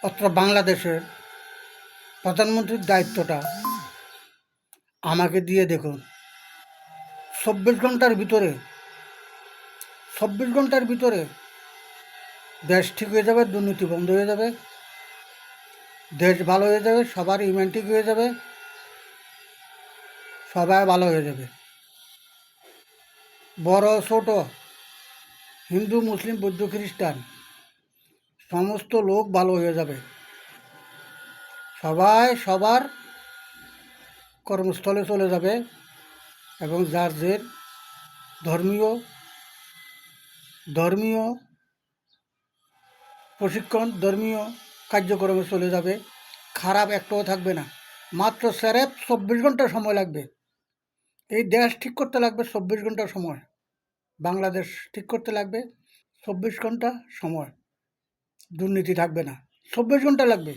অত্র বাংলাদেশের প্রধানমন্ত্রীর দায়িত্বটা আমাকে দিয়ে দেখুন। 24 ঘন্টার ভিতরে দেশ ঠিক হয়ে যাবে, দুর্নীতি বন্ধ হয়ে যাবে, দেশ ভালো হয়ে যাবে, সবার ইমান ঠিক হয়ে যাবে, সবাই ভালো হয়ে যাবে। বড় ছোট, হিন্দু মুসলিম বৌদ্ধ খ্রিস্টান সমস্ত লোক ভালো হয়ে যাবে। সবাই সবার কর্মস্থলে চলে যাবে এবং যার যে ধর্মীয় ধর্মীয় প্রশিক্ষণ, ধর্মীয় কার্যক্রমে চলে যাবে। খারাপ একটাও থাকবে না। মাত্র স্যারেফ 24 ঘন্টা সময় লাগবে। এই দেশ ঠিক করতে লাগবে 24 ঘন্টা সময়। বাংলাদেশ ঠিক করতে লাগবে 24 ঘন্টা সময়। দুর্নীতি থাকবে না, 24 ঘন্টা লাগবে।